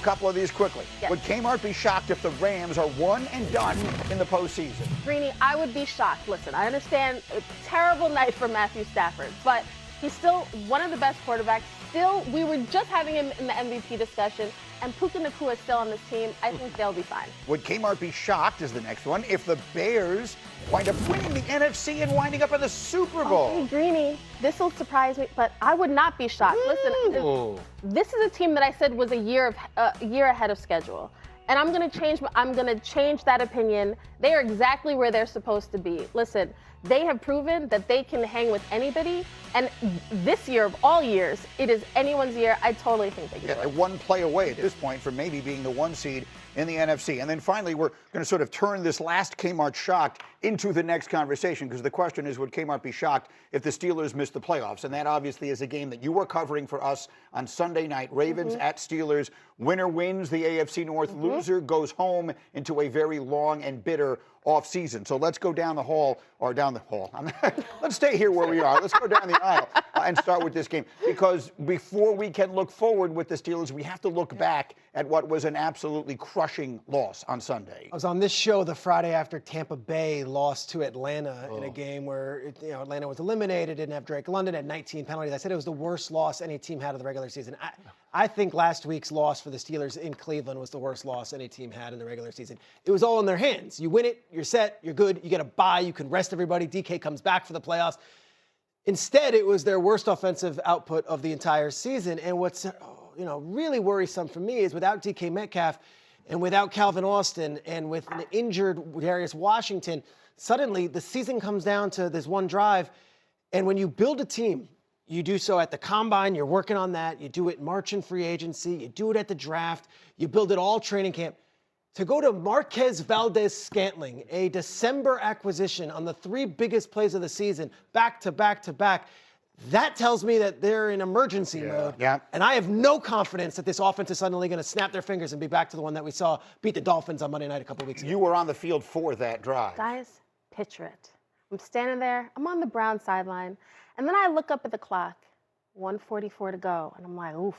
couple of these quickly. Yes. Would Kmart be shocked if the Rams are one and done in the postseason? Greeny, I would be shocked. Listen, I understand a terrible night for Matthew Stafford, but he's still one of the best quarterbacks. Still, we were just having him in the MVP discussion, and Puka Nacua is still on this team. I think they'll be fine. Would Kmart be shocked, is the next one, if the Bears wind up winning the NFC and winding up in the Super Bowl? Hey, Greeny, this will surprise me, but I would not be shocked. Listen, this is a team that I said was a year ahead of schedule. And I'm gonna change that opinion. They are exactly where they're supposed to be. Listen, they have proven that they can hang with anybody. And this year of all years, it is anyone's year. I totally think they can do it. They're one play away at this point from maybe being the one seed in the NFC. And then finally, we're going to sort of turn this last Kmart shocked into the next conversation, because the question is, would Kmart be shocked if the Steelers missed the playoffs? And that obviously is a game that you were covering for us on Sunday night. Ravens at Steelers. Winner wins the AFC North. Loser goes home into a very long and bitter off-season. So let's go down the hall, or down the hall. Let's stay here where we are. Let's go down the aisle and start with this game. Because before we can look forward with the Steelers, we have to look back at what was an absolutely crushing loss on Sunday. I was on this show the Friday after Tampa Bay lost to Atlanta in a game where Atlanta was eliminated, didn't have Drake London, had 19 penalties. I said it was the worst loss any team had of the regular season. I think last week's loss for the Steelers in Cleveland was the worst loss any team had in the regular season. It was all in their hands. You win it, you're set, you're good, you get a bye, you can rest everybody. DK comes back for the playoffs. Instead, it was their worst offensive output of the entire season. And what's really worrisome for me is without DK Metcalf and without Calvin Austin and with an injured Darius Washington, suddenly the season comes down to this one drive. And when you build a team, you do so at the combine, you're working on that. You do it March in free agency. You do it at the draft. You build it all training camp. To go to Marquez Valdez-Scantling, a December acquisition on the 3 biggest plays of the season, back to back to back, that tells me that they're in emergency mode. Yeah. And I have no confidence that this offense is suddenly going to snap their fingers and be back to the one that we saw beat the Dolphins on Monday night a couple weeks ago. You were on the field for that drive. Guys, picture it. I'm standing there. I'm on the Brown sideline. And then I look up at the clock, 1:44 to go. And I'm like, oof,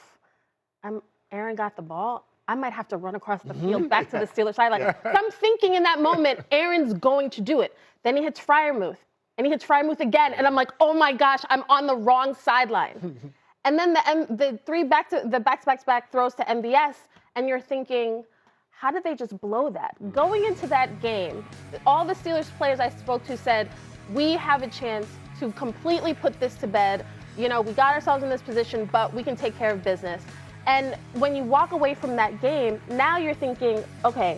Aaron got the ball. I might have to run across the field back to the Steelers sideline. So I'm thinking in that moment, Aaron's going to do it. Then he hits Freiermuth. And he hits Freiermuth again. And I'm like, oh my gosh, I'm on the wrong sideline. And then the back-to-back throws to MVS. And you're thinking, how did they just blow that? Going into that game, all the Steelers players I spoke to said, we have a chance to completely put this to bed. We got ourselves in this position, but we can take care of business. And when you walk away from that game, now you're thinking, okay,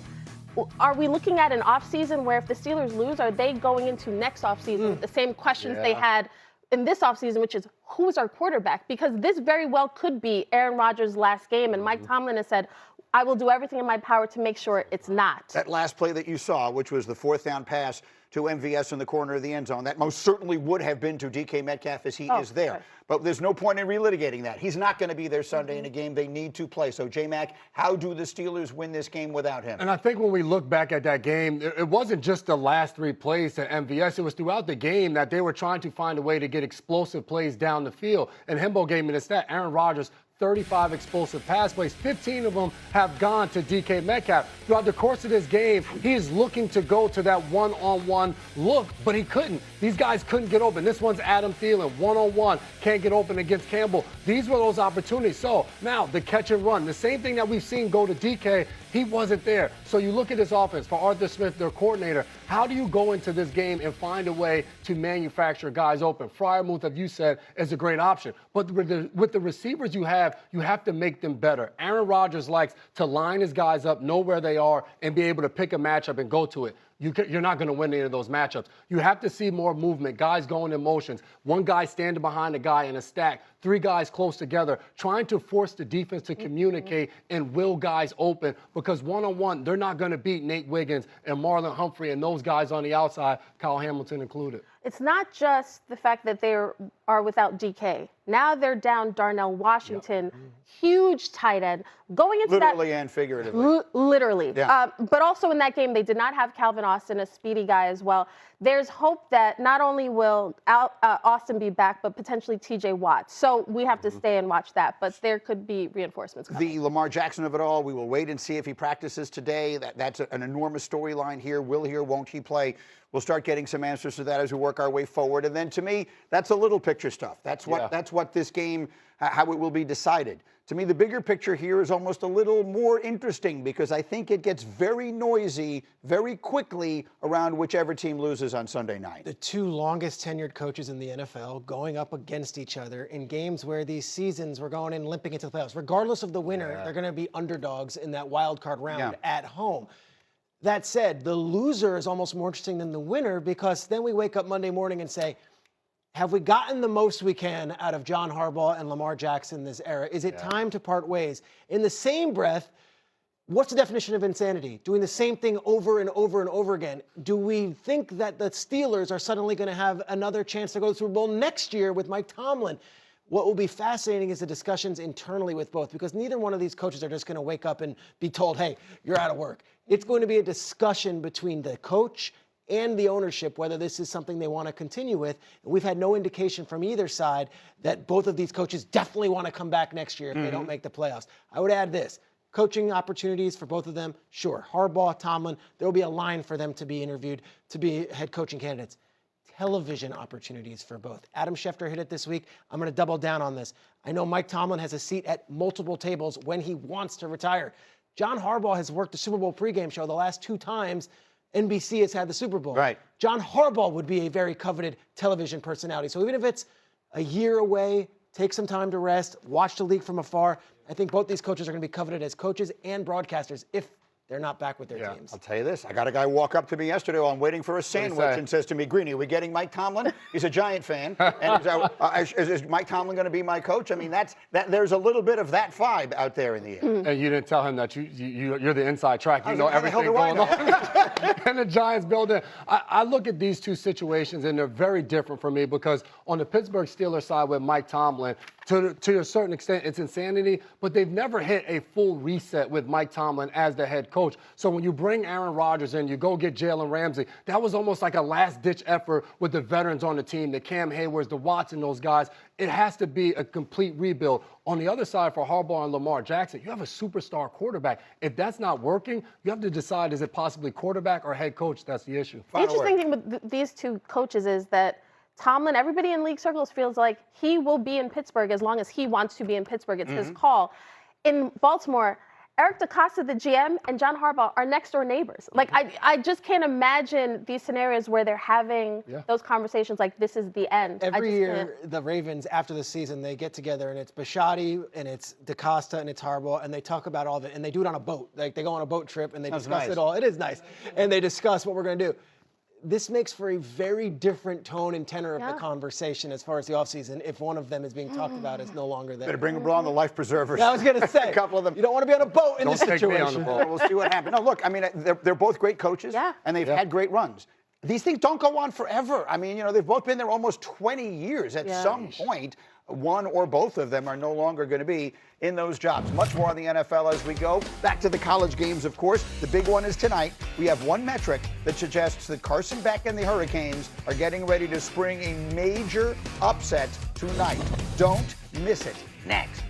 are we looking at an offseason where if the Steelers lose, are they going into next offseason with the same questions they had in this offseason, which is, who's our quarterback? Because this very well could be Aaron Rodgers' last game, and Mike Tomlin has said, I will do everything in my power to make sure it's not. That last play that you saw, which was the 4th down pass to MVS in the corner of the end zone, that most certainly would have been to DK Metcalf as he is there. Right. But there's no point in relitigating that. He's not going to be there Sunday in a game they need to play. So, J-Mac, how do the Steelers win this game without him? And I think when we look back at that game, it wasn't just the last 3 plays to MVS. It was throughout the game that they were trying to find a way to get explosive plays down the field. And Hembo gave me the stat. Aaron Rodgers, 35 explosive pass plays. 15 of them have gone to DK Metcalf. Throughout the course of this game, he is looking to go to that one-on-one look, but he couldn't. These guys couldn't get open. This one's Adam Thielen, one-on-one, can't get open against Campbell. These were those opportunities. So now the catch and run, the same thing that we've seen go to DK, he wasn't there. So you look at this offense for Arthur Smith, their coordinator. How do you go into this game and find a way to manufacture guys open? Freiermuth, as you said, is a great option. But with the receivers you have to make them better. Aaron Rodgers likes to line his guys up, know where they are, and be able to pick a matchup and go to it. You're not going to win any of those matchups. You have to see more movement, guys going in motions, one guy standing behind a guy in a stack, 3 guys close together, trying to force the defense to communicate and will guys open, because one-on-one, they're not going to beat Nate Wiggins and Marlon Humphrey and those guys on the outside, Kyle Hamilton included. It's not just the fact that they are without DK. Now they're down Darnell Washington, huge tight end. Going into Literally and figuratively. Literally. Yeah. But also in that game, they did not have Calvin Austin, a speedy guy as well. There's hope that not only will Austin be back, but potentially TJ Watt. So we have to stay and watch that. But there could be reinforcements coming. The Lamar Jackson of it all, we will wait and see if he practices today. That's an enormous storyline here. Will he or won't he play? We'll start getting some answers to that as we work our way forward. And then to me, that's a little picture stuff. That's what this game, how it will be decided. To me, the bigger picture here is almost a little more interesting because I think it gets very noisy very quickly around whichever team loses on Sunday night. The two longest tenured coaches in the NFL going up against each other in games where these seasons were going in limping into the playoffs. Regardless of the winner, they're going to be underdogs in that wild card round at home. That said, the loser is almost more interesting than the winner because then we wake up Monday morning and say, have we gotten the most we can out of John Harbaugh and Lamar Jackson this era? Is it time to part ways? In the same breath, what's the definition of insanity? Doing the same thing over and over and over again. Do we think that the Steelers are suddenly going to have another chance to go to the Super Bowl next year with Mike Tomlin? What will be fascinating is the discussions internally with both, because neither one of these coaches are just going to wake up and be told, hey, you're out of work. It's going to be a discussion between the coach and the ownership, whether this is something they want to continue with. And we've had no indication from either side that both of these coaches definitely want to come back next year if they don't make the playoffs. I would add this. Coaching opportunities for both of them, sure. Harbaugh, Tomlin, there will be a line for them to be interviewed to be head coaching candidates. Television opportunities for both. Adam Schefter hit it this week. I'm going to double down on this. I know Mike Tomlin has a seat at multiple tables when he wants to retire. John Harbaugh has worked the Super Bowl pregame show the last 2 times NBC has had the Super Bowl. Right. John Harbaugh would be a very coveted television personality. So even if it's a year away, take some time to rest, watch the league from afar, I think both these coaches are going to be coveted as coaches and broadcasters if they're not back with their teams. I'll tell you this. I got a guy walk up to me yesterday while I'm waiting for a sandwich and says to me, Greeny, are we getting Mike Tomlin? He's a Giant fan. And is Mike Tomlin going to be my coach? I mean, there's a little bit of that vibe out there in the air. And you didn't tell him that you're the inside track. You know everything going on in the Giants building. I look at these two situations, and they're very different for me because on the Pittsburgh Steelers side with Mike Tomlin, to a certain extent, it's insanity, but they've never hit a full reset with Mike Tomlin as the head coach. So when you bring Aaron Rodgers in, you go get Jalen Ramsey, that was almost like a last-ditch effort with the veterans on the team, the Cam Haywards, the Watson, those guys. It has to be a complete rebuild. On the other side, for Harbaugh and Lamar Jackson, you have a superstar quarterback. If that's not working, you have to decide, is it possibly quarterback or head coach? That's the issue. The interesting thing with these two coaches is that Tomlin, everybody in league circles feels like he will be in Pittsburgh as long as he wants to be in Pittsburgh. It's his call. In Baltimore, Eric DeCosta, the GM, and John Harbaugh are next door neighbors. Like, I just can't imagine these scenarios where they're having those conversations like this is the end. Every year, the Ravens, after the season, they get together, and it's Bisciotti, and it's DeCosta, and it's Harbaugh, and they talk about all of it, and they do it on a boat. Like, they go on a boat trip, and they discuss it all. It is nice. And they discuss what we're going to do. This makes for a very different tone and tenor of the conversation as far as the offseason if one of them is being talked about as no longer there. Better bring along the life preservers. I was going to say. A couple of them. You don't want to be on a boat in this situation. Don't take me on the boat. We'll see what happens. No, look, I mean, they're both great coaches, and they've had great runs. These things don't go on forever. I mean, you know, they've both been there almost 20 years. At some point, one or both of them are no longer going to be in those jobs. Much more on the NFL as we go. Back to the college games, of course. The big one is tonight. We have one metric that suggests that Carson Beck and the Hurricanes are getting ready to spring a major upset tonight. Don't miss it. Next.